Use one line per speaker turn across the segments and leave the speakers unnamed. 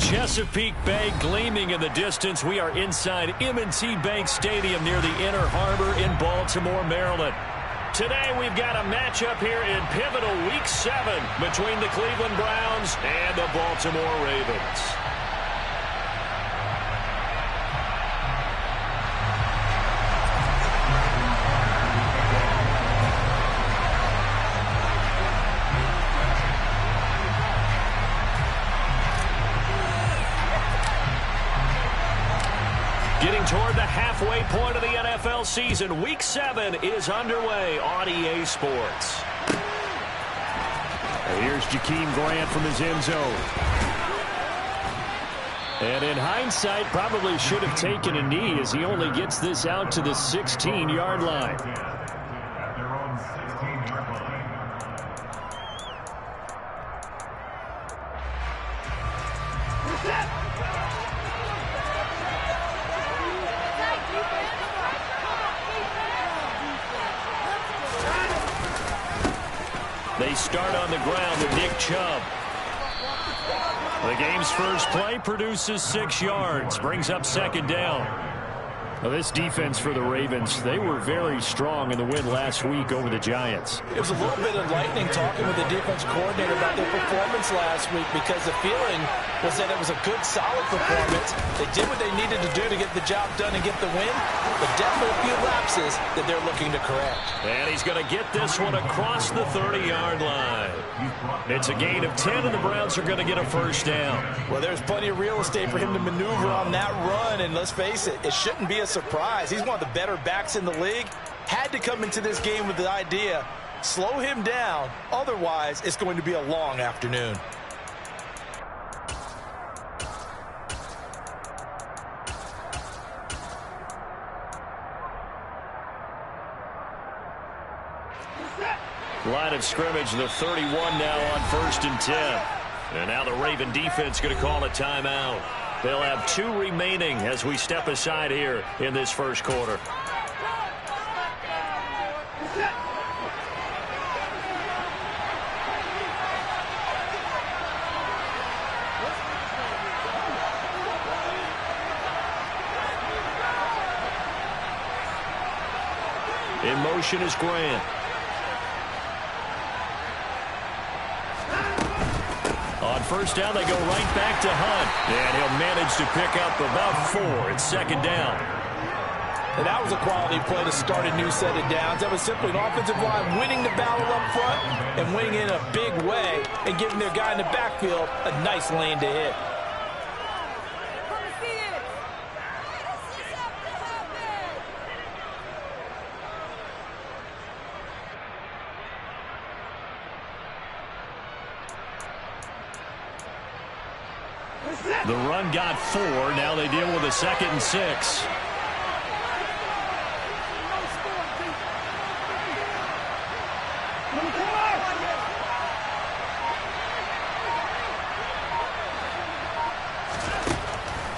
Chesapeake Bay gleaming in the distance. We are inside M&T Bank Stadium near the Inner Harbor in Baltimore, Maryland. Today we've got a matchup here in pivotal Week 7 between the Cleveland Browns and the Baltimore Ravens. Getting toward the halfway point of the NFL season, Week 7 is underway on EA Sports. Here's Jakeem Grant from his end zone. And in hindsight, probably should have taken a knee as he only gets this out to the 16-yard line. They start on the ground with Nick Chubb. The game's first play produces 6 yards, brings up second down. Now this defense for the Ravens, they were very strong in the win last week over the Giants.
It was a little bit enlightening talking with the defense coordinator about their performance last week because the feeling was that it was a good, solid performance. They did what they needed to do to get the job done and get the win, but definitely a few lapses that they're looking to correct.
And he's going to get this one across the 30-yard line. It's a gain of 10, and the Browns are going to get a first down.
Well, there's plenty of real estate for him to maneuver on that run, and let's face it, it shouldn't be a surprise. He's one of the better backs in the league. Had to come into this game with the idea, slow him down, otherwise it's going to be a long afternoon.
Line of scrimmage, the 31 now on 1st and 10. And now the Raven defense going to call a timeout. They'll have 2 remaining as we step aside here in this first quarter. In motion is Grant. On first down, they go right back to Hunt. And he'll manage to pick up about 4. It's second down.
And that was a quality play to start a new set of downs. That was simply an offensive line winning the battle up front and winning in a big way and giving their guy in the backfield a nice lane to hit.
The run got 4. Now they deal with a 2nd and 6.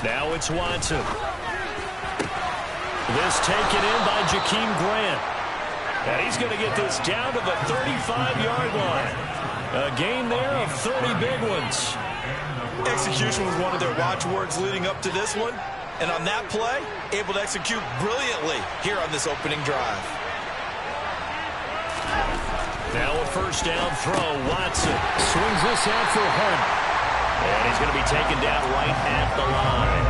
Now it's Watson. This taken in by Jakeem Grant. And he's going to get this down to the 35-yard line. A gain there of 30 big ones.
Execution was one of their watchwords leading up to this one. And on that play, able to execute brilliantly here on this opening drive.
Now a first down throw. Watson swings this out for Hunt. And he's going to be taken down right at the line.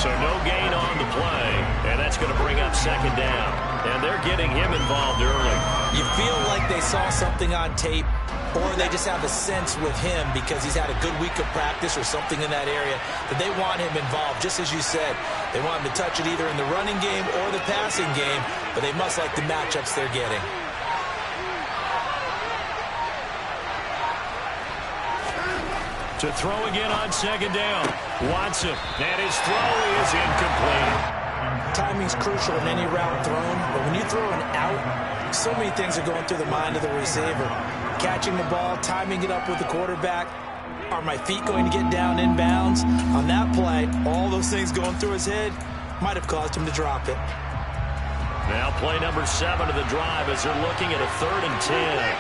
So no gain on the play. And that's going to bring up second down. And they're getting him involved early.
You feel like they saw something on tape, or they just have a sense with him because he's had a good week of practice or something in that area that they want him involved, just as you said. They want him to touch it either in the running game or the passing game, but they must like the matchups they're getting.
To throw again on second down. Watson, and his throw is incomplete.
Timing's crucial in any route thrown, but when you throw an out, so many things are going through the mind of the receiver. Catching the ball, timing it up with the quarterback. Are my feet going to get down in bounds? On that play, all those things going through his head might have caused him to drop it.
Now play number 7 of the drive as they're looking at a 3rd and 10.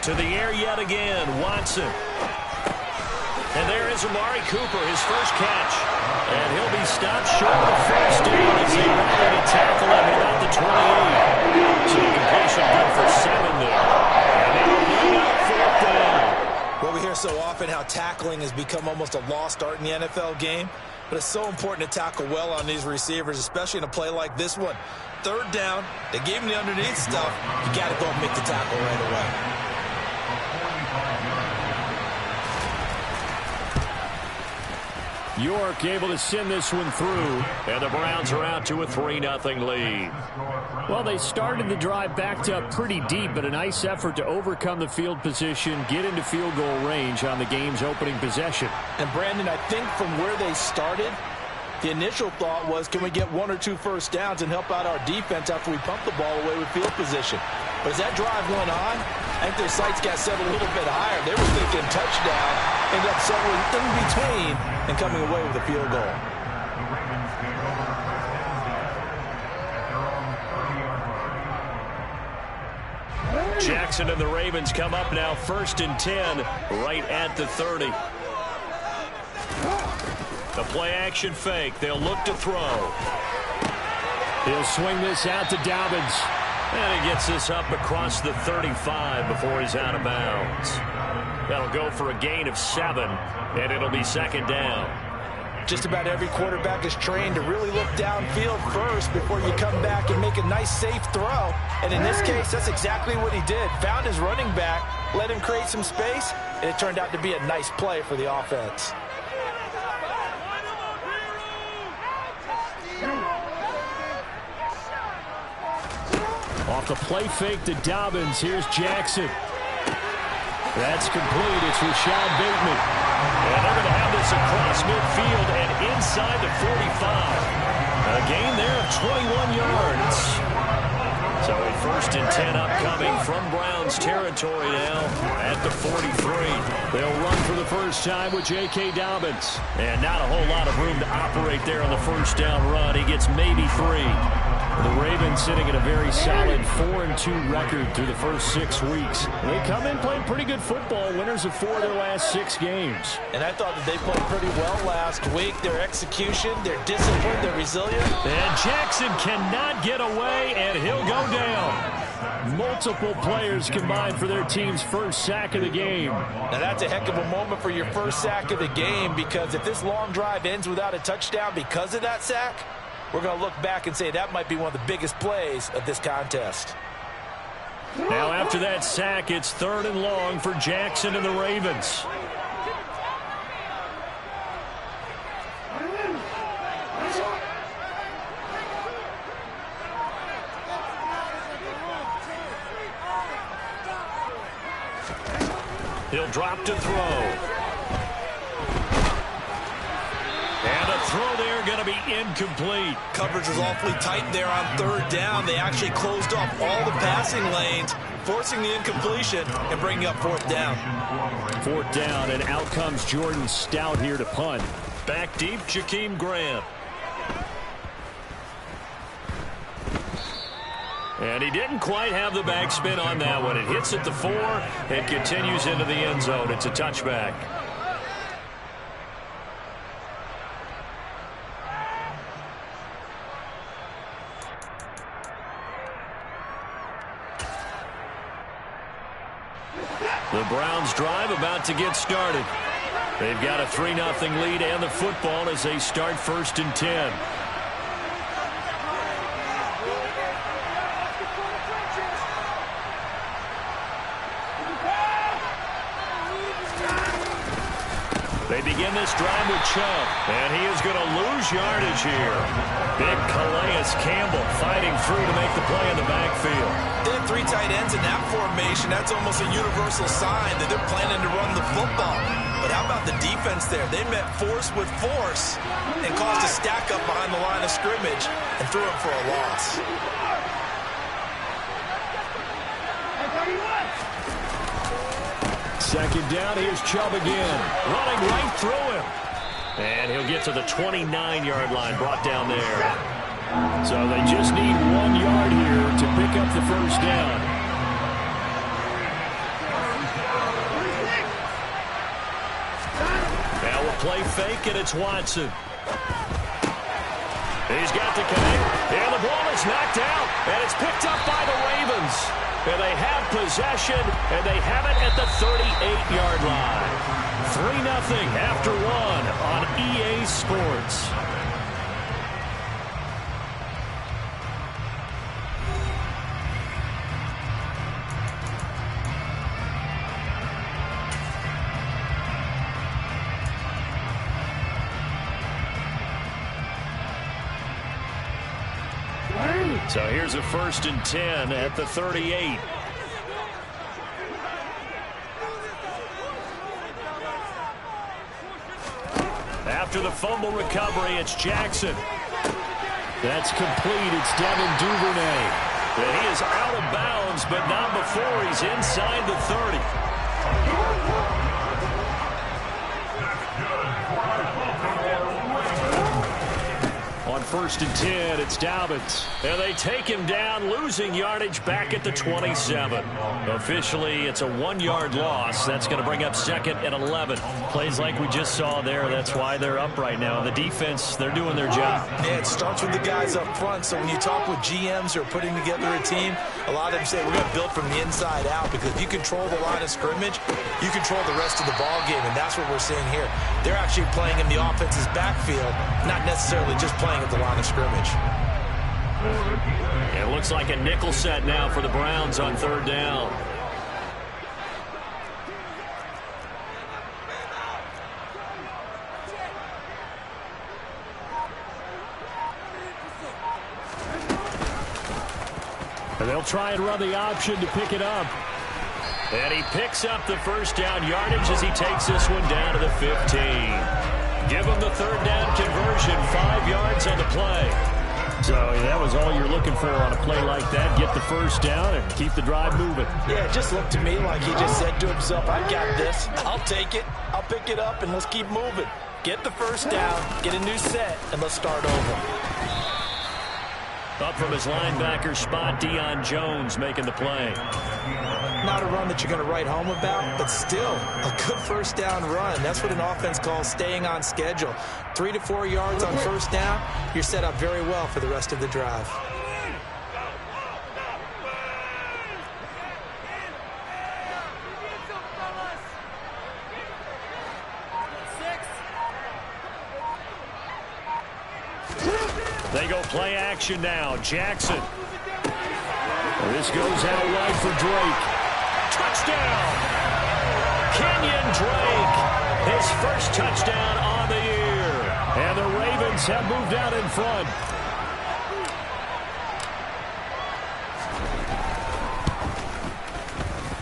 To the air yet again, Watson. And there is Amari Cooper, his first catch. And he'll be stopped short of the first down as they rally to tackle him at about the 28. So completion good for 7 there. And they will bring up 4th down.
Well, we hear so often how tackling has become almost a lost art in the NFL game. But it's so important to tackle well on these receivers, especially in a play like this one. 3rd down, they gave him the underneath stuff. You got to go and make the tackle right away.
York able to send this one through, and the Browns are out to a 3-0 lead.
Well, they started the drive backed up pretty deep, but a nice effort to overcome the field position, get into field goal range on the game's opening possession.
And, Brandon, I think from where they started, the initial thought was, can we get 1 or 2 first downs and help out our defense after we pump the ball away with field position? But as that drive went on, I think their sights got set a little bit higher. They were thinking touchdown, ended up settling in between and coming away with a field goal.
Jackson and the Ravens come up now 1st and 10, right at the 30. The play action fake. They'll look to throw.
He'll swing this out to Dobbins.
And he gets this up across the 35 before he's out of bounds. That'll go for a gain of 7, and it'll be 2nd down.
Just about every quarterback is trained to really look downfield first before you come back and make a nice, safe throw. And in this case, that's exactly what he did. Found his running back, let him create some space, and it turned out to be a nice play for the offense.
Off the play fake to Dobbins. Here's Jackson. That's complete. It's Rashad Bateman.
And they're going to have this across midfield and inside the 45. A gain there of 21 yards. So a 1st and 10 upcoming from Browns territory now at the 43.
They'll run for the first time with J.K. Dobbins.
And not a whole lot of room to operate there on the first down run. He gets maybe 3.
The Ravens sitting at a very solid 4-2 record through the first 6 weeks. They come in playing pretty good football, winners of 4 of their last 6 games.
And I thought that they played pretty well last week. Their execution, their discipline, their resilience.
And Jackson cannot get away, and he'll go down.
Multiple players combined for their team's first sack of the game.
Now that's a heck of a moment for your first sack of the game, because if this long drive ends without a touchdown because of that sack, we're going to look back and say that might be one of the biggest plays of this contest.
Now after that sack, it's 3rd and long for Jackson and the Ravens. He'll drop to throw. And a throw there going to be incomplete.
Coverage was awfully tight there on 3rd down. They actually closed off all the passing lanes, forcing the incompletion and bringing up 4th down.
4th down, and out comes Jordan Stout here to punt.
Back deep, Jakeem Grant. And he didn't quite have the backspin on that one. It hits at the 4 and continues into the end zone. It's a touchback. The Browns drive about to get started. They've got a 3-0 lead and the football as they start 1st and 10. They begin this drive with Chubb, and he is going to lose yardage here. Big Calais Campbell fighting through to make the play in the backfield.
They have 3 tight ends in that formation. That's almost a universal sign that they're planning to run the football. But how about the defense there? They met force with force and caused a stack up behind the line of scrimmage and threw it for a loss.
Second down, here's Chubb again.
Running right through him. And he'll get to the 29-yard line, brought down there.
So they just need 1 yard here to pick up the first down.
Play fake, and it's Watson. He's got to connect, and the ball is knocked out, and it's picked up by the Ravens. And they have possession, and they have it at the 38-yard line. 3-0 after 1 on EA Sports. So here's a 1st and 10 at the 38. After the fumble recovery, it's Jackson. That's complete. It's Devin Duvernay. And he is out of bounds, but not before he's inside the 30. On 1st and 10, it's Dobbins. And they take him down, losing yardage back at the 27. Officially, it's a 1-yard loss. That's going to bring up 2nd and 11. Plays like we just saw there. That's why they're up right now. The defense, they're doing their job.
Yeah, it starts with the guys up front. So when you talk with GMs who are putting together a team, a lot of them say we're going to build from the inside out, because if you control the line of scrimmage, you control the rest of the ball game, and that's what we're seeing here. They're actually playing in the offense's backfield, not necessarily just playing at the line of scrimmage.
It looks like a nickel set now for the Browns on 3rd down. And they'll try and run the option to pick it up. And he picks up the 1st down yardage as he takes this one down to the 15. Give him the 3rd down conversion, 5 yards on the play. So that was all you're looking for on a play like that. Get the 1st down and keep the drive moving.
Yeah, it just looked to me like he just said to himself, I got this. I'll take it. I'll pick it up, and let's keep moving. Get the 1st down, get a new set, and let's start over.
Up from his linebacker spot, Deion Jones making the play.
Not a run that you're going to write home about, but still a good 1st down run. That's what an offense calls staying on schedule. 3 to 4 yards on 1st down, you're set up very well for the rest of the drive.
They go play action now. Jackson. This goes out wide for Drake. Touchdown! Kenyon Drake. His 1st touchdown on the year. And the Ravens have moved out in front.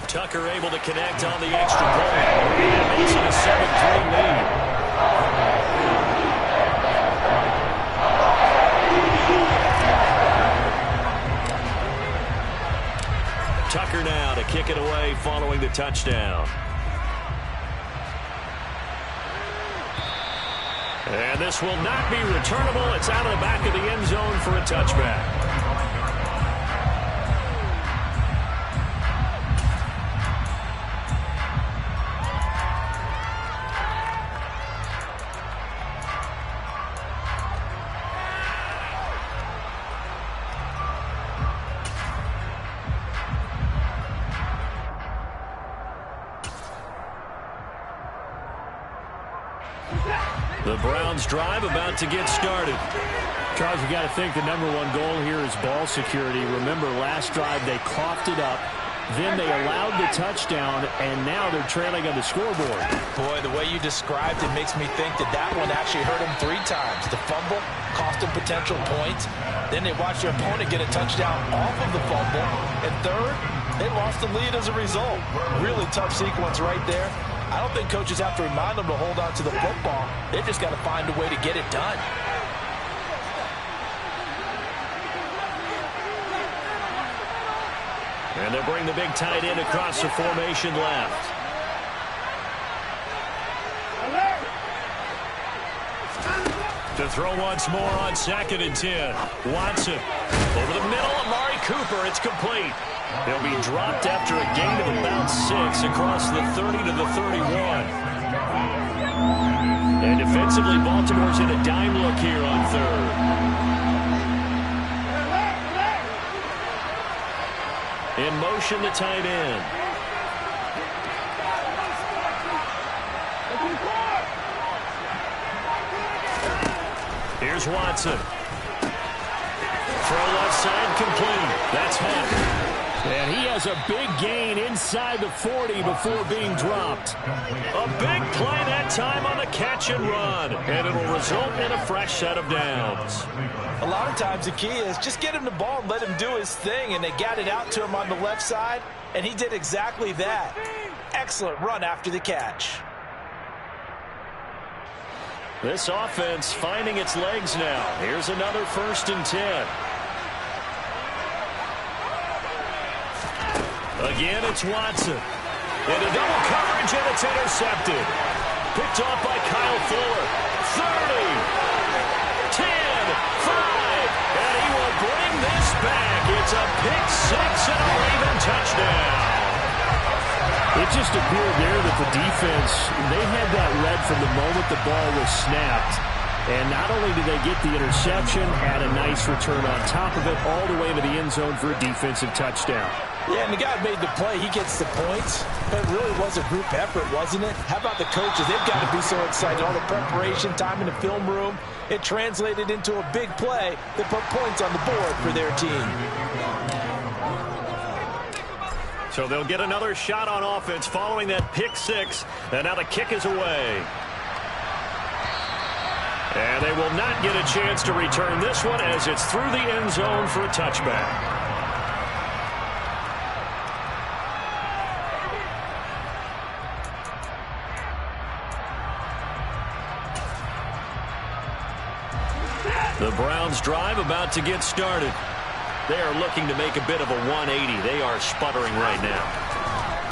Tucker able to connect on the extra point. And makes it a 7-3 lead. Tucker now to kick it away following the touchdown. And this will not be returnable. It's out of the back of the end zone for a touchback. The Browns drive about to get started.
Charles, you got to think the #1 goal here is ball security. Remember, last drive they coughed it up. Then they allowed the touchdown, and now they're trailing on the scoreboard.
Boy, the way you described it makes me think that that one actually hurt them 3 times. The fumble cost them potential points. Then they watched their opponent get a touchdown off of the fumble. And third, they lost the lead as a result. Really tough sequence right there. I don't think coaches have to remind them to hold on to the football. They've just got to find a way to get it done.
And they'll bring the big tight end across the formation left. To throw once more on 2nd and 10. Watson over the middle. Amari Cooper. It's complete. He'll be dropped after a gain of about 6 across the 30 to the 31. And defensively, Baltimore's in a dime look here on third. In motion, the tight end. Here's Watson. Throw left side, complete. That's Hunt.
And he has a big gain inside the 40 before being dropped.
A big play that time on the catch and run. And it'll result in a fresh set of downs.
A lot of times the key is just get him the ball and let him do his thing. And they got it out to him on the left side. And he did exactly that. Excellent run after the catch.
This offense finding its legs now. Here's another 1st and 10. Again, it's Watson. Into double coverage, and it's intercepted. Picked off by Kyle Fuller. 30, 10, 5, and he will bring this back. It's a pick six and a Raven touchdown.
It just appeared there that the defense, they had that read from the moment the ball was snapped. And not only did they get the interception, had a nice return on top of it, all the way to the end zone for a defensive touchdown.
Yeah, and the guy made the play. He gets the points. But it really was a group effort, wasn't it? How about the coaches? They've got to be so excited. All the preparation, time in the film room, it translated into a big play that put points on the board for their team.
So they'll get another shot on offense following that pick six. And now the kick is away. And they will not get a chance to return this one as it's through the end zone for a touchback. The Browns drive about to get started. They are looking to make a bit of a 180. They are sputtering right now.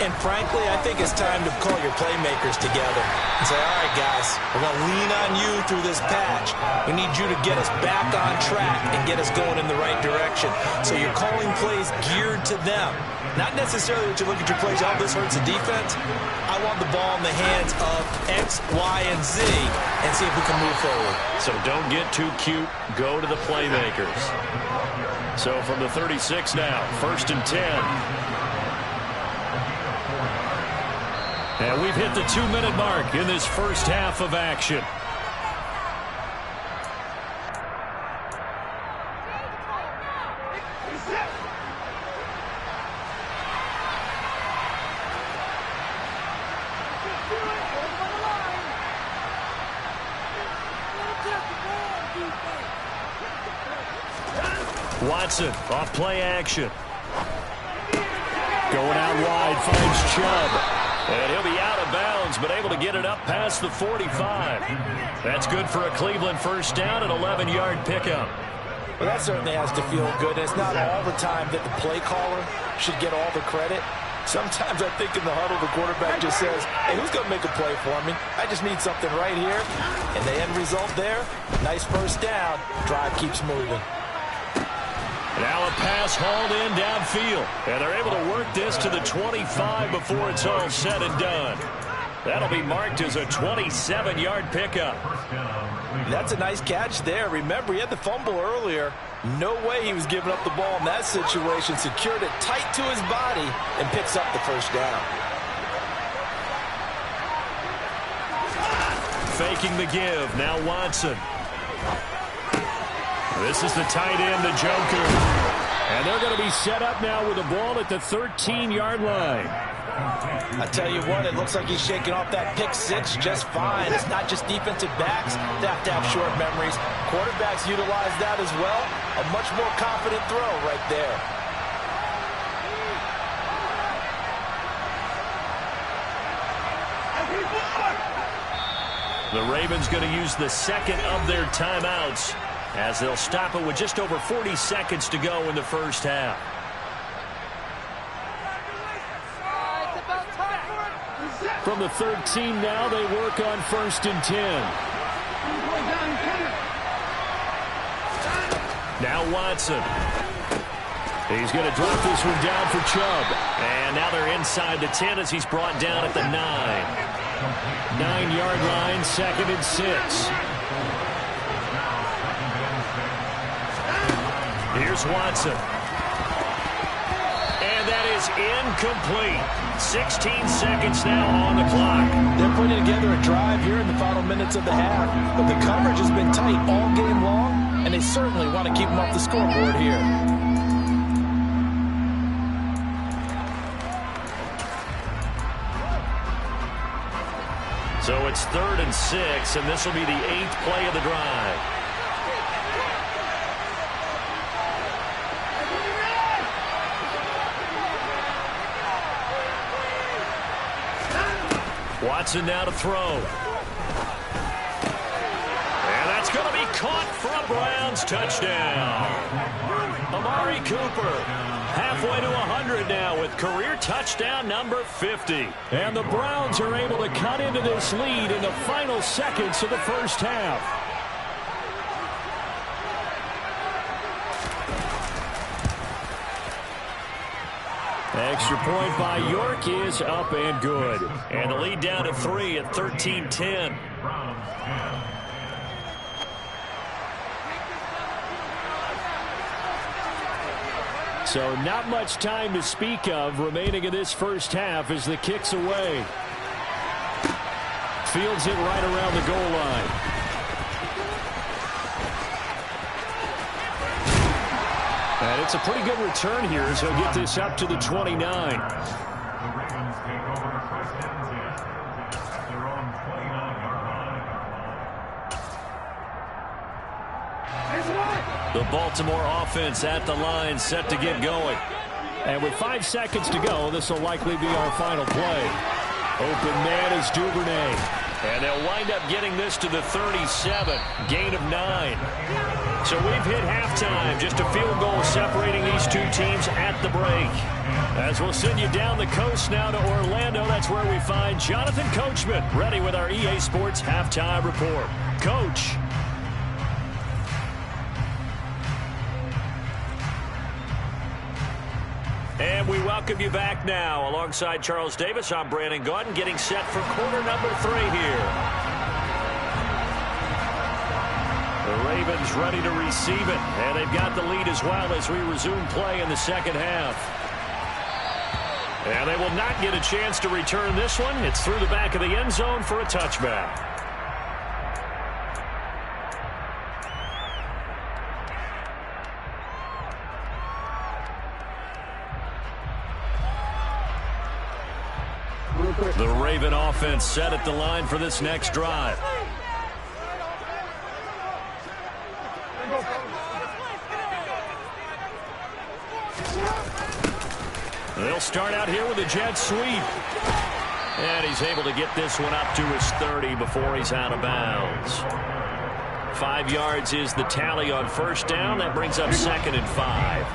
And frankly, I think it's time to call your playmakers together and say, all right, guys, we're going to lean on you through this patch. We need you to get us back on track and get us going in the right direction. So you're calling plays geared to them. Not necessarily that you look at your plays, oh, this hurts the defense. I want the ball in the hands of X, Y, and Z and see if we can move forward.
So don't get too cute. Go to the playmakers. So from the 36 now, 1st and 10. And we've hit the 2-minute mark in this first half of action. Watson off play action.
Going out wide, finds Chubb.
And he'll be out of bounds, but able to get it up past the 45. That's good for a Cleveland first down, an 11-yard pickup.
Well, that certainly has to feel good. It's not all the time that the play caller should get all the credit. Sometimes I think in the huddle, the quarterback just says, hey, who's going to make a play for me? I just need something right here. And the end result there, nice first down. Drive keeps moving.
Now a pass hauled in downfield. And they're able to work this to the 25 before it's all said and done. That'll be marked as a 27-yard pickup.
That's a nice catch there. Remember, he had the fumble earlier. No way he was giving up the ball in that situation. Secured it tight to his body and picks up the first down.
Faking the give. Now Watson. This is the tight end, the Joker.
And they're going to be set up now with the ball at the 13-yard line.
I tell you what, it looks like he's shaking off that pick six just fine. It's not just defensive backs that have to have short memories. Quarterbacks utilize that as well. A much more confident throw right there.
The Ravens going to use the second of their timeouts as they'll stop it with just over 40 seconds to go in the first half.
From the 13 now, they work on 1st and 10.
Now Watson. He's going to drop this one down for Chubb. And now they're inside the 10 as he's brought down at the 9. 9-yard line, 2nd and 6. Here's Watson. And that is incomplete. 16 seconds now on the clock.
They're putting together a drive here in the final minutes of the half, but the coverage has been tight all game long, and they certainly want to keep them off the scoreboard here.
So it's 3rd and 6, and this will be the 8th play of the drive. Watson now to throw. And that's going to be caught for a Browns touchdown. Amari Cooper halfway to 100 now with career touchdown number 50. And the Browns are able to cut into this lead in the final seconds of the first half. Extra point by York is up and good. And the lead down to 3 at 13-10. So not much time to speak of remaining in this first half as the kick's away. Fields it right around the goal line. And it's a pretty good return here as he'll get this up to the 29. The Baltimore offense at the line set to get going. And with 5 seconds to go, this will likely be our final play. Open man is Duvernay. And they'll wind up getting this to the 37. Gain of 9. So we've hit halftime. Just a field goal separating these two teams at the break. As we'll send you down the coast now to Orlando, that's where we find Jonathan Coachman ready with our EA Sports Halftime Report. Coach. And we welcome you back now. Alongside Charles Davis, I'm Brandon Gaudin, getting set for quarter number 3 here. The Ravens ready to receive it, and they've got the lead as well as we resume play in the second half. And they will not get a chance to return this one. It's through the back of the end zone for a touchback. The Raven offense set at the line for this next drive. They'll start out here with a jet sweep. And he's able to get this one up to his 30 before he's out of bounds. 5 yards is the tally on first down. That brings up 2nd and 5.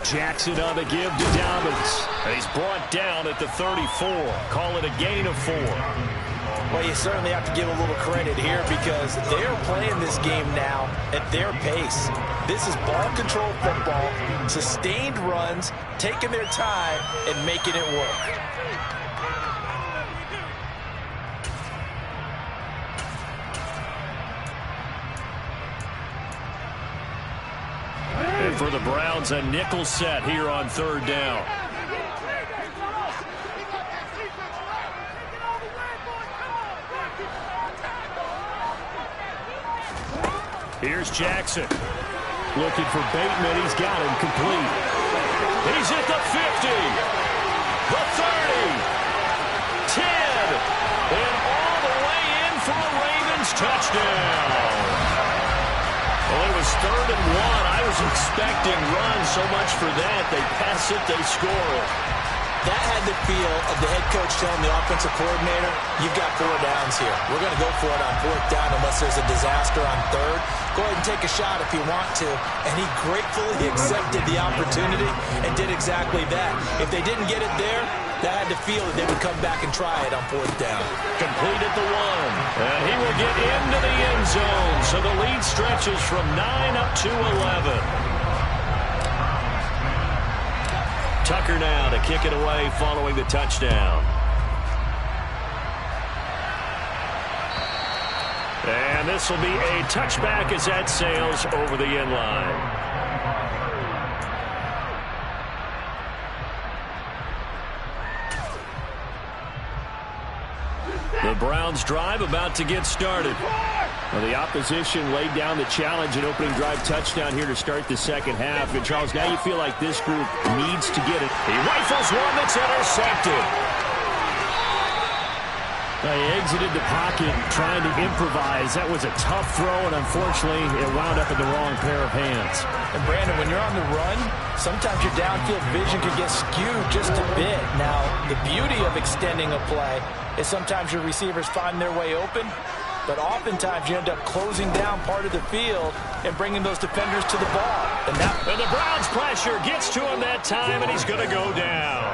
Jackson on the give to Dobbins. He's brought down at the 34. Call it a gain of 4.
Well, you certainly have to give a little credit here because they're playing this game now at their pace. This is ball control football, sustained runs, taking their time and making it work.
And for the Browns, a nickel set here on 3rd down. Here's Jackson. Looking for Bateman. He's got him complete. He's at the 50. The 30. 10. And all the way in for a Ravens touchdown. Well, it was 3rd and 1. I was expecting runs so much for that. They pass it, they score it.
That had the feel of the head coach telling the offensive coordinator, you've got 4 downs here. We're going to go for it on 4th down unless there's a disaster on 3rd. Go ahead and take a shot if you want to. And he gratefully accepted the opportunity and did exactly that. If they didn't get it there, that had the feel that they would come back and try it on 4th down.
Completed the 1. And he will get into the end zone. So the lead stretches from 9 up to 11. Tucker now to kick it away following the touchdown. And this will be a touchback as that sails over the end line. The Browns drive about to get started.
Well, the opposition laid down the challenge and opening drive touchdown here to start the second half. And, Charles, now you feel like this group needs to get it.
He rifles one that's intercepted.
He exited the pocket trying to improvise. That was a tough throw, and unfortunately, it wound up in the wrong pair of hands.
And, Brandon, when you're on the run, sometimes your downfield vision can get skewed just a bit. Now, the beauty of extending a play is sometimes your receivers find their way open, but oftentimes you end up closing down part of the field and bringing those defenders to the ball.
And the Browns' pressure gets to him that time, and he's going to go down.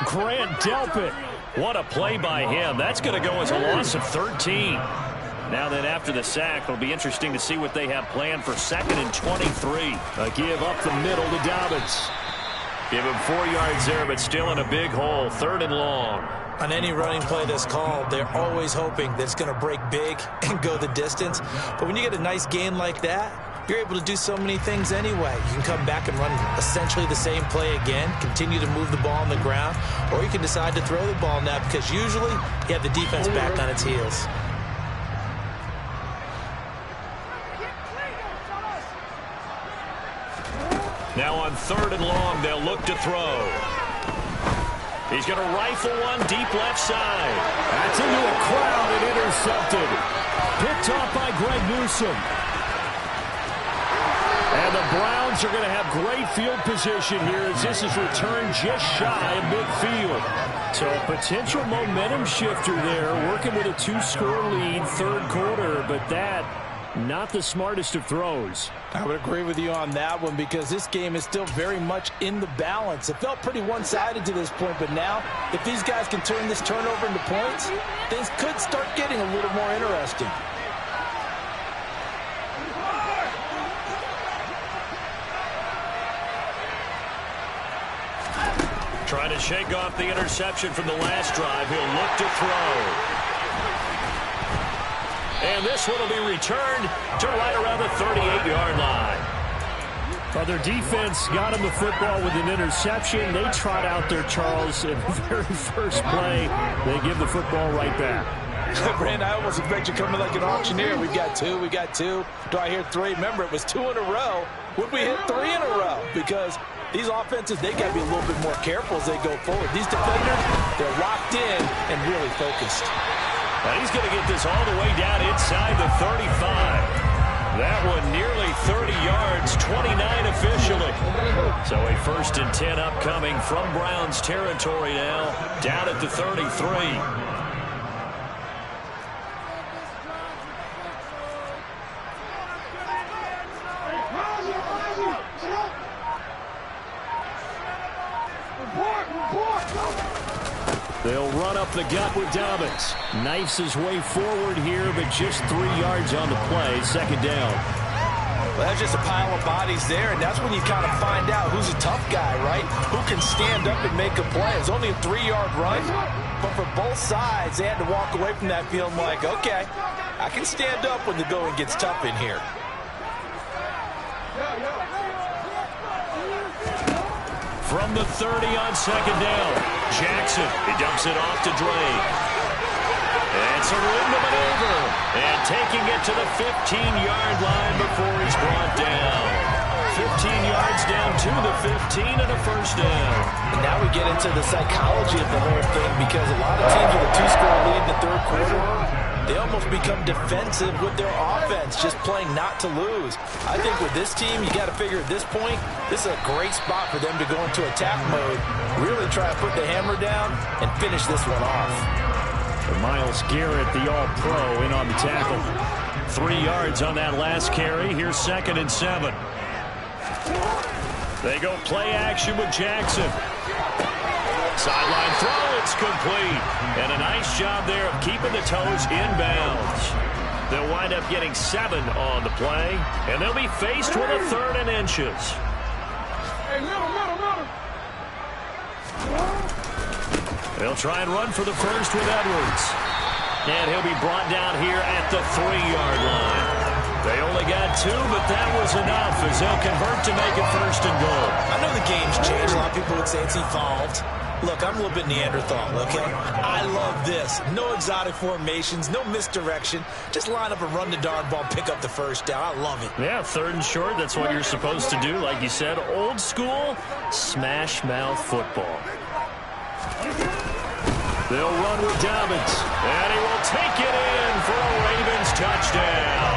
Grant Delpit.
What a play by him. That's going to go as a loss of 13. Now then, after the sack, it'll be interesting to see what they have planned for 2nd and 23.
A give up the middle to Dobbins.
Give him 4 yards there, but still in a big hole. 3rd and long.
On any running play that's called, they're always hoping that it's going to break big and go the distance. But when you get a nice gain like that, you're able to do so many things anyway. You can come back and run essentially the same play again, continue to move the ball on the ground, or you can decide to throw the ball now because usually you have the defense back on its heels.
Now on 3rd and long, they'll look to throw. He's going to rifle one deep left side.
That's into a crowd and intercepted. Picked off by Greg Newsome. And the Browns are going to have great field position here as this is returned just shy of midfield. So a potential momentum shifter there, working with a 2-score lead, 3rd quarter, but that not the smartest of throws.
I would agree with you on that one because this game is still very much in the balance. It felt pretty one-sided to this point, but now if these guys can turn this turnover into points, things could start getting a little more interesting.
Trying to shake off the interception from the last drive. He'll look to throw. And this one will be returned to right around the 38-yard line.
Well, their defense got him the football with an interception. They trot out there, Charles, in the very first play. They give the football right back.
Brandon, I almost expect you coming like an auctioneer. We've got two. Do I hear 3? Remember, it was 2 in a row. Would we hit 3 in a row? Because these offenses, they got to be a little bit more careful as they go forward. These defenders, they're locked in and really focused.
And he's going to get this all the way down inside the 35. That one nearly 30 yards, 29 officially. So a 1st and 10 upcoming from Browns territory now, down at the 33.
They'll run up the gut with Dobbins. Knifes his way forward here, but just 3 yards on the play. 2nd down.
Well, that's just a pile of bodies there, and that's when you kind of find out who's a tough guy, right? Who can stand up and make a play. It's only a 3-yard run, but for both sides, they had to walk away from that feeling like, okay, I can stand up when the going gets tough in here.
From the 30 on 2nd down, Jackson, he dumps it off to Drake. And some room to maneuver. And taking it to the 15-yard line before he's brought down. 15 yards down to the 15 and a 1st down.
And now we get into the psychology of the whole thing because a lot of teams with a 2-score lead in the 3rd quarter, they almost become defensive with their offense, just playing not to lose. I think with this team, you got to figure at this point, this is a great spot for them to go into attack mode, really try to put the hammer down and finish this one off.
Myles Garrett, the All-Pro, in on the tackle.
3 yards on that last carry. Here's 2nd and 7. They go play action with Jackson. Sideline throw, it's complete. And a nice job there of keeping the toes inbounds. They'll wind up getting 7 on the play, and they'll be faced with a 3rd and inches. They'll try and run for the first with Edwards. And he'll be brought down here at the 3-yard line. They only got 2, but that was enough as they'll convert to make it first and goal.
I know the game's changed. A lot of people would say it's evolved. Look, I'm a little bit Neanderthal, okay? I love this. No exotic formations, no misdirection. Just line up and run the darn ball, pick up the first down. I love it.
Yeah, 3rd and short, that's what you're supposed to do. Like you said, old school, smash mouth football. They'll run with Dobbins, and he will take it in for a Ravens touchdown.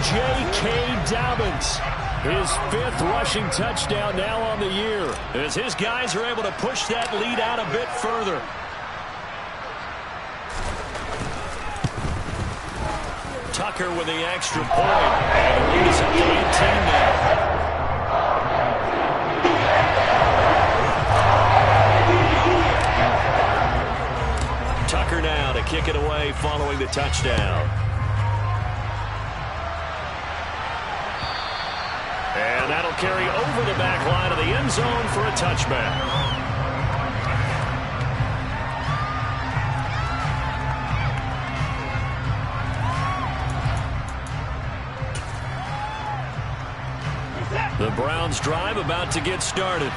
J.K. Dobbins, his 5th rushing touchdown now on the year, as his guys are able to push that lead out a bit further. Tucker with the extra point, and the lead is up to 18 now. Tucker now to kick it away following the touchdown. And that'll carry over the back line of the end zone for a touchback. The Browns drive about to get started.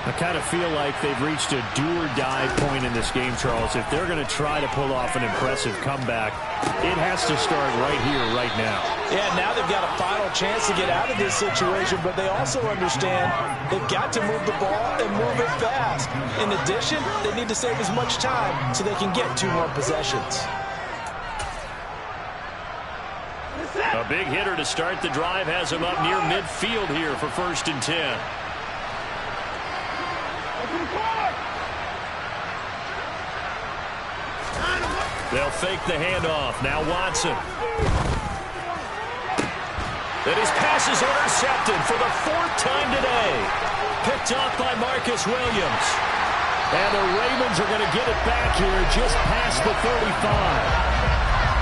I kind of feel like they've reached a do-or-die point in this game, Charles. If they're going to try to pull off an impressive comeback, it has to start right here, right now.
Yeah, now they've got a final chance to get out of this situation, but they also understand they've got to move the ball and move it fast. In addition, they need to save as much time so they can get 2 more possessions.
A big hitter to start the drive has him up near midfield here for 1st and 10. They'll fake the handoff. Now Watson. And his pass is intercepted for the 4th time today. Picked off by Marcus Williams. And the Ravens are going to get it back here just past the 35.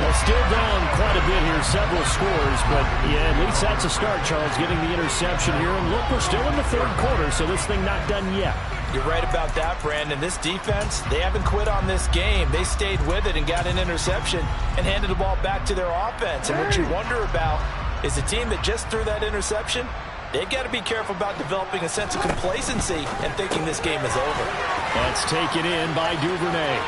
Well, still down quite a bit here, several scores, but yeah, at least that's a start, Charles, getting the interception here. And look, we're still in the 3rd quarter, so this thing not done yet.
You're right about that, Brandon. This defense, they haven't quit on this game. They stayed with it and got an interception and handed the ball back to their offense. And what you wonder about is the team that just threw that interception, they've got to be careful about developing a sense of complacency and thinking this game is over.
That's taken in by Duvernay.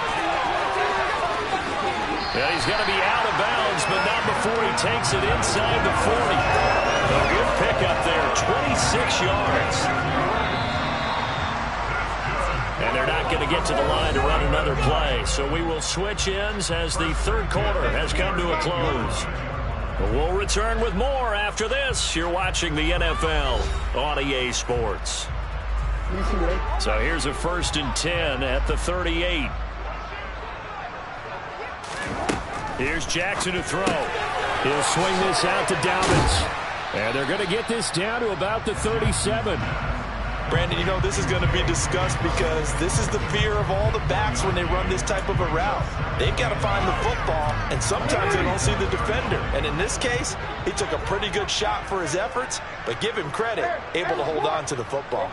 Yeah, he's going to be out of bounds, but not before he takes it inside the 40. A good pickup there, 26 yards. And they're not going to get to the line to run another play. So we will switch ends as the 3rd quarter has come to a close. But we'll return with more after this. You're watching the NFL on EA Sports. So here's a 1st and 10 at the 38. Here's Jackson to throw. He'll swing this out to Dobbins. And they're going to get this down to about the 37.
Brandon, you know, this is going to be discussed because this is the fear of all the backs when they run this type of a route. They've got to find the football, and sometimes they don't see the defender. And in this case, he took a pretty good shot for his efforts, but give him credit, able to hold on to the football.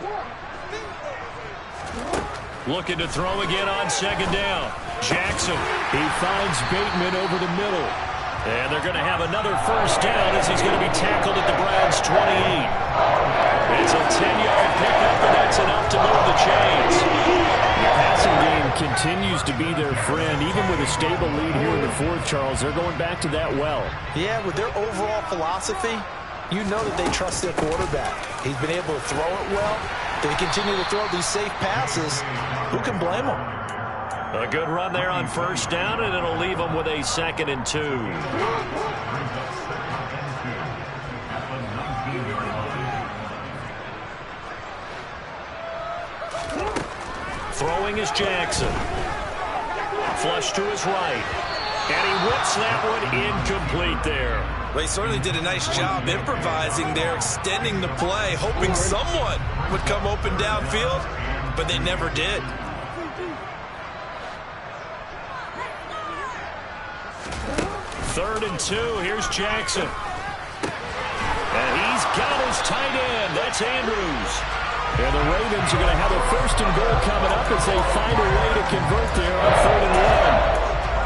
Looking to throw again on 2nd down. Jackson, he finds Bateman over the middle. And they're going to have another 1st down as he's going to be tackled at the Browns' 28. It's a 10-yard pickup, and that's enough to move the chains. The passing game continues to be their friend. Even with a stable lead here in the 4th, Charles, they're going back to that well.
Yeah, with their overall philosophy, you know that they trust their quarterback. He's been able to throw it well. They continue to throw these safe passes. Who can blame them?
A good run there on 1st down, and it'll leave them with a 2nd and 2. Throwing is Jackson. Flush to his right. And he whips that one incomplete there.
Well, he certainly did a nice job improvising there, extending the play, hoping someone would come open downfield, but they never did.
Third and 2. Here's Jackson. And he's got his tight end. That's Andrews. And the Ravens are going to have a 1st and goal coming up as they find a way to convert there on 3rd and 1.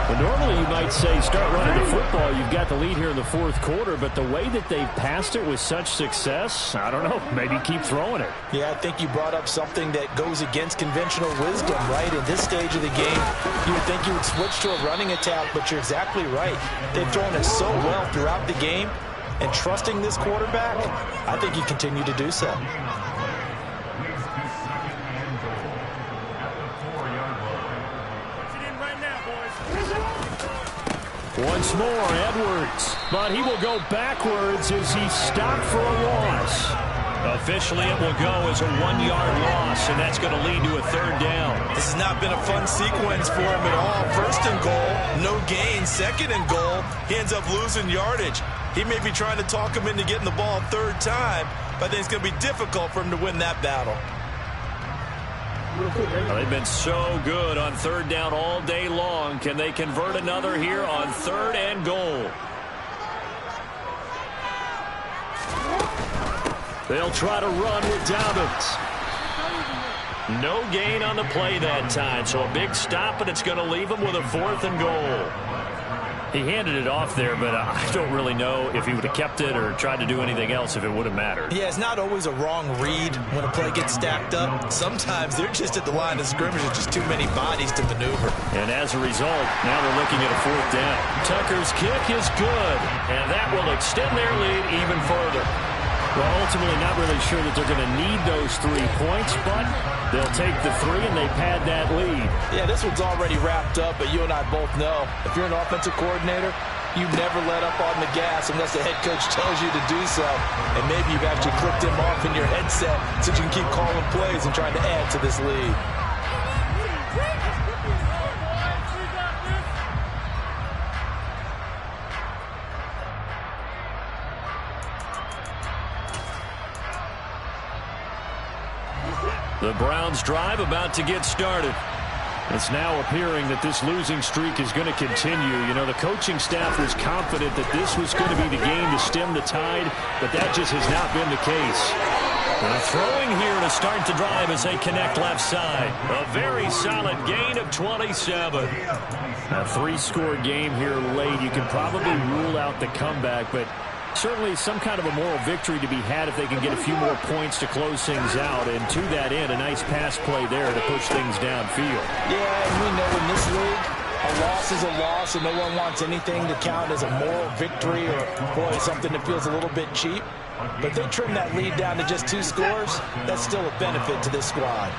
Well, normally you might say start running the football. You've got the lead here in the 4th quarter, but the way that they've passed it with such success, I don't know, maybe keep throwing it.
Yeah, I think you brought up something that goes against conventional wisdom, right? In this stage of the game, you would think you would switch to a running attack, but you're exactly right. They've thrown it so well throughout the game, and trusting this quarterback, I think you continue to do so.
Once more, Edwards, but he will go backwards as he stopped for a loss. Officially, it will go as a 1-yard loss, and that's going to lead to a 3rd down.
This has not been a fun sequence for him at all. 1st and goal, no gain. 2nd and goal, he ends up losing yardage. He may be trying to talk him into getting the ball 3rd time, but I think it's going to be difficult for him to win that battle.
Well, they've been so good on 3rd down all day long. Can they convert another here on 3rd and goal? They'll try to run with Dobbins. No gain on the play that time, so a big stop, and it's going to leave him with a 4th and goal. He handed it off there, but I don't really know if he would have kept it or tried to do anything else if it would have mattered.
Yeah, it's not always a wrong read when a play gets stacked up. Sometimes they're just at the line of scrimmage with just too many bodies to maneuver.
And as a result, now they're looking at a 4th down. Tucker's kick is good, and that will extend their lead even further. Well, ultimately not really sure that they're going to need those 3 points, but they'll take the 3 and they pad that lead.
Yeah, this one's already wrapped up, but you and I both know if you're an offensive coordinator, you never let up on the gas unless the head coach tells you to do so. And maybe you've actually clicked him off in your headset so you can keep calling plays and trying to add to this lead.
The Browns drive about to get started. It's now appearing that this losing streak is going to continue. You know, the coaching staff was confident that this was going to be the game to stem the tide, but that just has not been the case. Throwing here to start the drive as they connect left side. A very solid gain of 27. A 3-score game here late. You can probably rule out the comeback, but certainly some kind of a moral victory to be had if they can get a few more points to close things out. And to that end, a nice pass play there to push things downfield.
Yeah, and we know in this league, a loss is a loss, and no one wants anything to count as a moral victory or, boy, something that feels a little bit cheap. But if they trim that lead down to just 2 scores, that's still a benefit to this squad.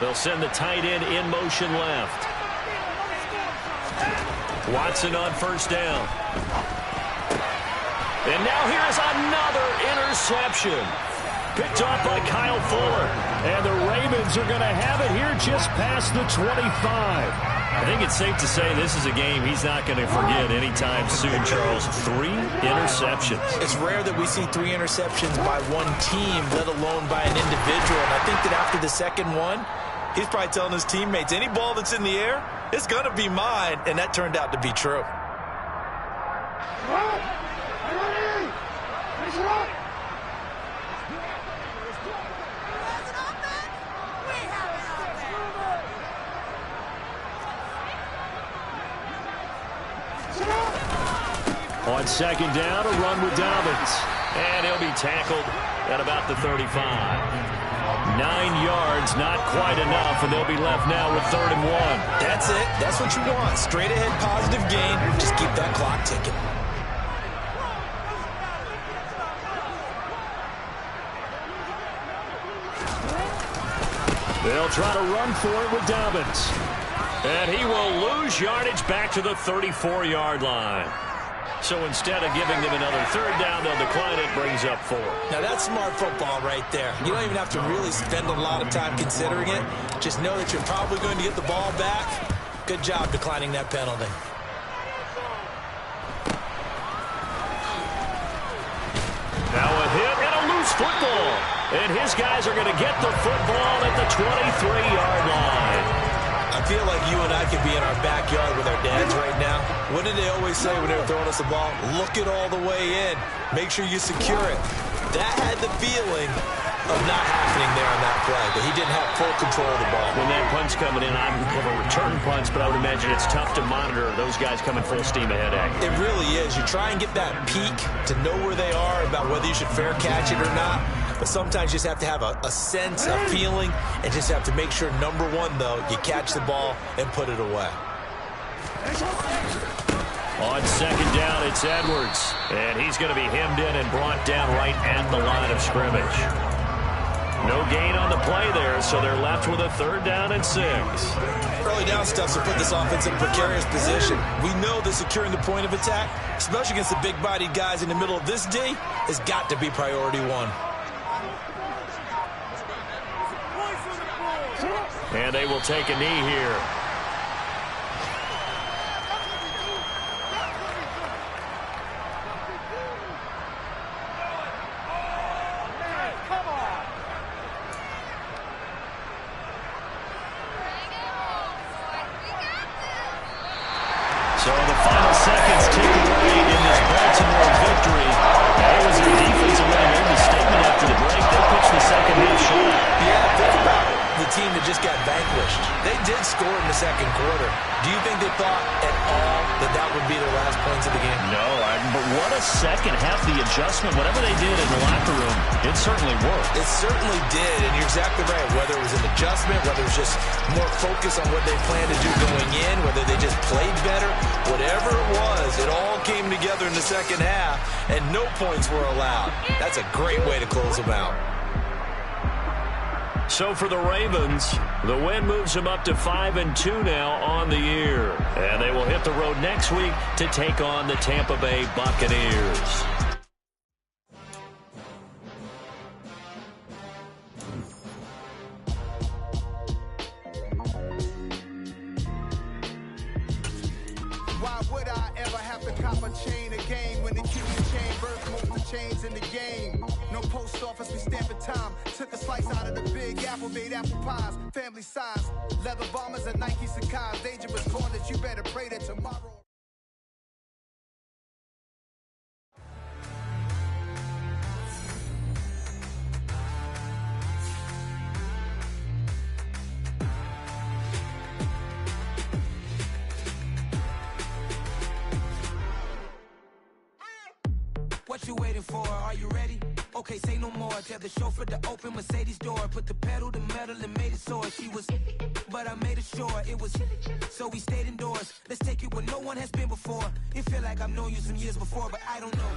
They'll send the tight end in motion left. Watson on 1st down. And now here's another interception. Picked off by Kyle Fuller. And the Ravens are going to have it here just past the 25. I think it's safe to say this is a game he's not going to forget anytime soon, Charles. 3 interceptions.
It's rare that we see 3 interceptions by one team, let alone by an individual. And I think that after the 2nd one, he's probably telling his teammates, any ball that's in the air, it's going to be mine. And that turned out to be true.
On 2nd down, a run with Dobbins. And he'll be tackled at about the 35. 9 yards, not quite enough, and they'll be left now with 3rd and 1.
That's it. That's what you want. Straight ahead positive gain. Just keep that clock ticking.
They'll try to run for it with Dobbins. And he will lose yardage back to the 34-yard line. So instead of giving them another 3rd down, they'll decline it, brings up 4.
Now that's smart football right there. You don't even have to really spend a lot of time considering it. Just know that you're probably going to get the ball back. Good job declining that penalty.
Now a hit and a loose football. And his guys are going to get the football at the 23-yard line.
I feel like you and I could be in our backyard with our dads right now. What did they always say when they were throwing us the ball? Look it all the way in. Make sure you secure it. That had the feeling of not happening there on that play, but he didn't have full control of the ball.
When that punch coming in, I would have a return punch, but I would imagine it's tough to monitor those guys coming full steam ahead.
It really is. You try and get that peek to know where they are about whether you should fair catch it or not, but sometimes you just have to have a sense, a feeling, and just have to make sure, number one, though, you catch the ball and put it away.
On second down, it's Edwards, and he's going to be hemmed in and brought down right at the line of scrimmage. No gain on the play there, so they're left with a 3rd down and 6.
Early down stuff to put this offense in a precarious position. We know that securing the point of attack, especially against the big-bodied guys in the middle of this D, has got to be priority one.
And they will take a knee here. So the final seconds tick away in this Baltimore victory. That was their defensive line made the statement after the break. They pitched the second half short.
Yeah, think about the team that just got vanquished. They did score in the second quarter. Do you think they thought at all that that would be their last points of the game?
No, but what a second half. The adjustment, whatever they did in the locker room, it certainly worked.
It certainly did, and you're exactly right. Whether it was an adjustment, whether it was just more focus on what they planned to do going in, whether they just played better, whatever it was, it all came together in the second half, and no points were allowed. That's a great way to close them out.
So for the Ravens, the win moves them up to 5-2 now on the year. And they will hit the road next week to take on the Tampa Bay Buccaneers.
Why would I ever have to cop a chain again when they keep the chain birth most the chains in the game? No post office, we stamping time. Took a slice out of the big apple, made apple pies, family size. Leather bombers and Nike Sacai's. Dangerous corners, you better pray that tomorrow.
What you waiting for? Are you ready? Okay, say no more. Tell the chauffeur to open Mercedes door. Put the pedal to metal and made it soar. She was, but I made it sure it was. So we stayed indoors. Let's take it where no one has been before. It feel like I've known you some years before, but I don't know.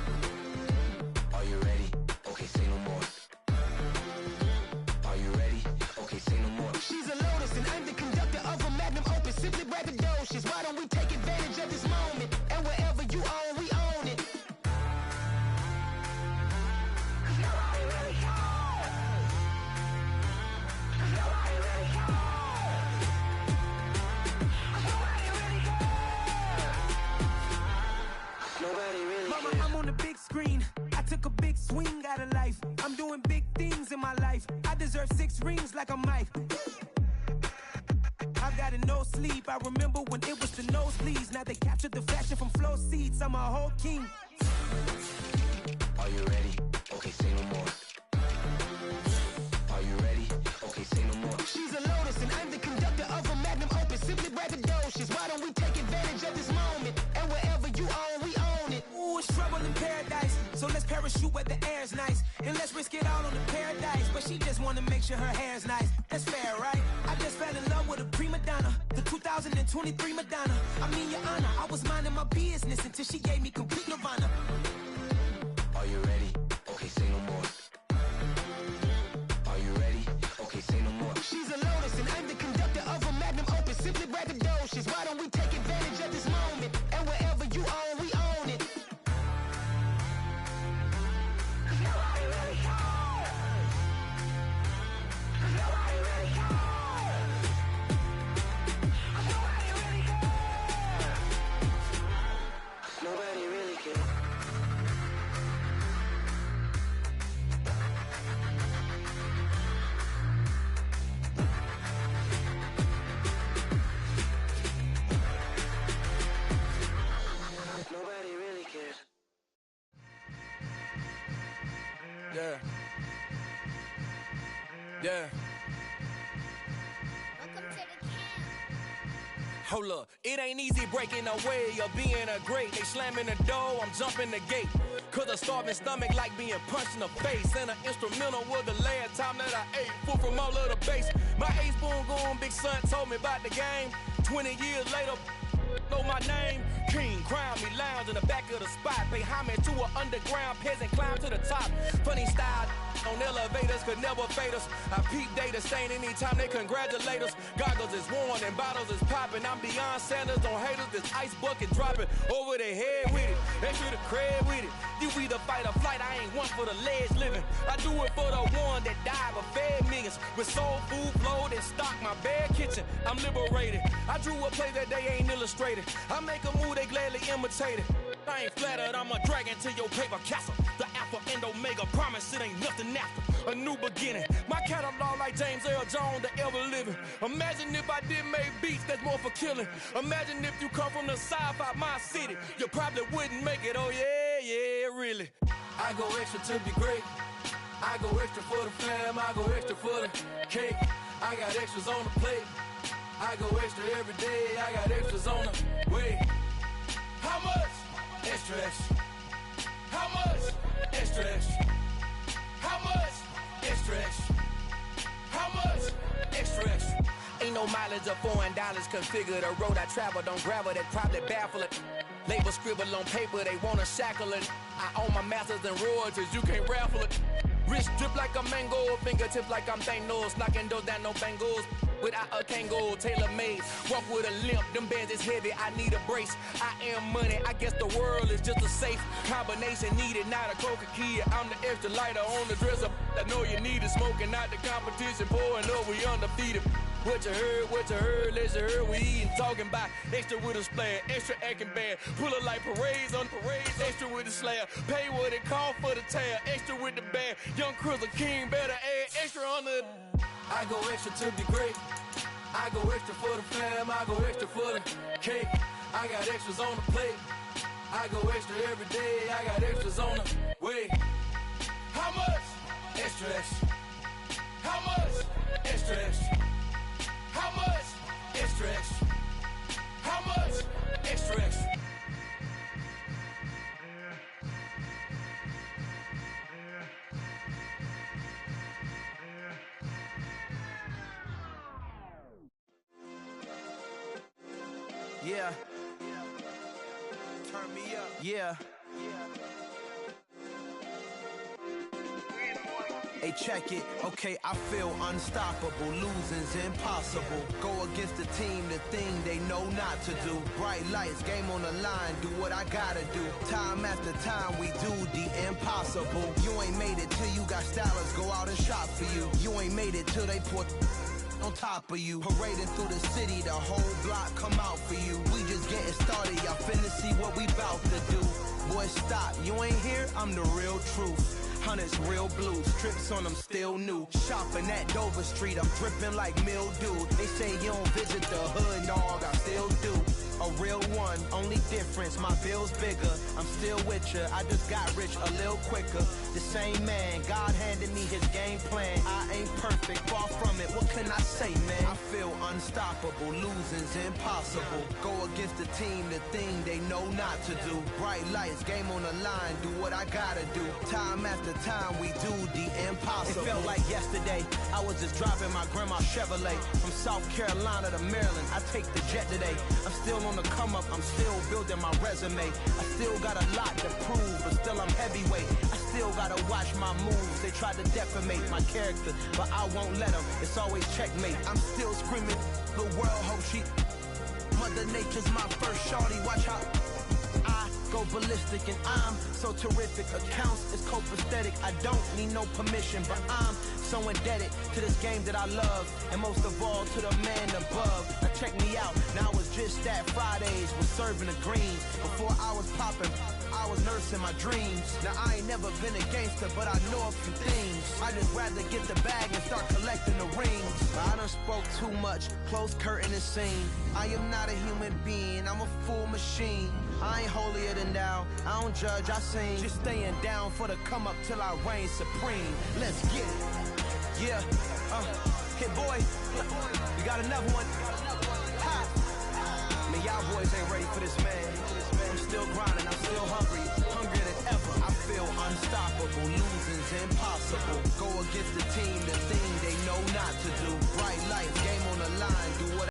Are you ready? Okay, say no more. Are you ready? Okay, say no more. She's a Lotus and I'm the conductor of a Magnum Opus. Simply braggadocious. Why don't we take advantage of this moment? And wherever you own, we own it. Mama, I'm on the big screen. I took a big swing out of life. I'm doing big things in my life. I deserve 6 rings like a Mike. I've got no sleep. I remember when it was the nosebleeds. Now they captured the fashion from flow seats. I'm a whole king. Are you ready? Okay, say no more. Are you ready? Okay, say no more. She's a Lotus and I'm the conductor of a Magnum Opus. Simply braggadocious. Why don't we take advantage of this moment? And wherever you own, we own it. Ooh, it's trouble in paradise. So let's parachute where the air's nice. And let's risk it all on the paradise. But she just wanna make sure her hair's nice. That's fair, right? I just fell in love with a prima donna. The 2023 Madonna. I mean, your honor, I was minding my business until she gave me complete nirvana. Are you ready? Okay, say no more. Are you ready? Okay, say no more. She's a Lotus and I'm the conductor of a Magnum Opus. Simply braggadocious. Why don't we take advantage of this moment? And wherever you own, we own it. Nobody really cares. Yeah. Hold up, it ain't easy breaking away or being a great. They slamming the door, I'm jumping the gate. Cause a starving stomach like being punched in the face. And an instrumental was the last time that I ate food from all of the base. My ace boom goon, big son told me about the game. 20 years later, know my name. King, crown me, lounge in the back of the spot. Pay homage to an underground peasant, climb to the top. Funny style on elevators could never fade us. I peep data stain anytime they congratulate us. Goggles is worn and bottles is popping. I'm beyond Sanders, don't haters. This ice bucket dropping over their head with it. They should have cred with it. You either fight or flight, I ain't one for the ledge living. I do it for the one that died but fed millions. With soul food flowed and stocked my bare kitchen. I'm liberated. I drew a play that they ain't illustrated. I make a move, they gladly imitate it. I ain't flattered, I'm a dragon to your paper castle. The Alpha and Omega, promise it ain't nothing after. A new beginning. My catalog like James Earl Jones, the ever living. Imagine if I did make beats that's more for killing. Imagine if you come from the sci-fi, my city. You probably wouldn't make it, oh yeah, really. I go extra to be great. I go extra for the fam, I go extra for the cake. I got extras on the plate. I go extra every day, I got extras on the way. How much? Extra, extra. How much? Extra, extra. How much? Extra, extra. How much? Extra, extra. Ain't no mileage of $4 configure the road I travel. Don't gravel that probably baffle it. Label scribble on paper, they wanna shackle it. I own my masters and royalties, you can't raffle it. Wrist drip like a mango, fingertip like I'm Thanos. Knocking those down, no bangles. Without a Kango, tailor-made. Walk with a limp, them bands is heavy, I need a brace. I am money, I guess the world is just a safe combination needed, not a coca key. I'm the extra lighter on the dresser. I know you need it, smoking out the competition, pouring up, we undefeated. What you heard, let's you heard, we eating, talking about extra with a splash, extra acting bad, pull it like parades on parades, extra with the slab, pay what it cost for the tab, extra with the band, young Chris a king, better add extra on the. I go extra to be great, I go extra for the fam, I go extra for the cake, I got extras on the plate, I go extra every day, I got extras on the way. How much? Extra, extra. How much? Extra, extra. How much? Extra, extra. How much? Extra, extra. Yeah. Turn me up. Yeah. Hey, check it. Okay, I feel unstoppable. Losing's impossible. Go against the team, the thing they know not to do. Bright lights, game on the line, do what I gotta do. Time after time, we do the impossible. You ain't made it till you got stylers go out and shop for you. You ain't made it till they put on top of you. Parading through the city, the whole block come out for you. We just getting started, y'all finna see what we bout to do. Boy, stop, you ain't here, I'm the real truth. Hunters, real blue, strips on them still new. Shopping at Dover Street, I'm dripping like mildew. They say you don't visit the hood, dog, I still do. A real one, only difference, my bill's bigger. I'm still with ya, I just got rich a little quicker. The same man, God handed me his game plan. I ain't perfect, far from it, what can I say, man? I feel unstoppable, losing's impossible. Go against the team, the thing they know not to do. Bright lights, game on the line, do what I gotta do. Time after time, we do the impossible. It felt like yesterday, I was just driving my grandma's Chevrolet. From South Carolina to Maryland, I take the jet today. I'm still on the come up, I'm still building my resume. I still got a lot to prove, but still I'm heavyweight. I still gotta watch my moves. They try to defamate my character, but I won't let them. It's always checkmate. I'm still screaming, the world hope she. Mother Nature's my first shorty, watch how I go ballistic and I'm so terrific. Accounts is copacetic, I don't need no permission, but I'm so indebted to this game that I love, and most of all to the man above. Now check me out, now it's just that Fridays was serving the greens. Before I was popping, I was nursing my dreams. Now I ain't never been a gangster, but I know a few things. I just rather get the bag and start collecting the rings. I done spoke too much, close curtain and scene. I am not a human being, I'm a full machine. I ain't holier than thou, I don't judge, I sing. Just staying down for the come up till I reign supreme. Let's get it. Yeah, Hit Boy, we got another one. Ha! Man, y'all boys ain't ready for this, man. I'm still grinding, I'm still hungry, hungrier than ever. I feel unstoppable, losing's impossible. Go against the team, the thing they know not to do. Bright lights, game on the line, do what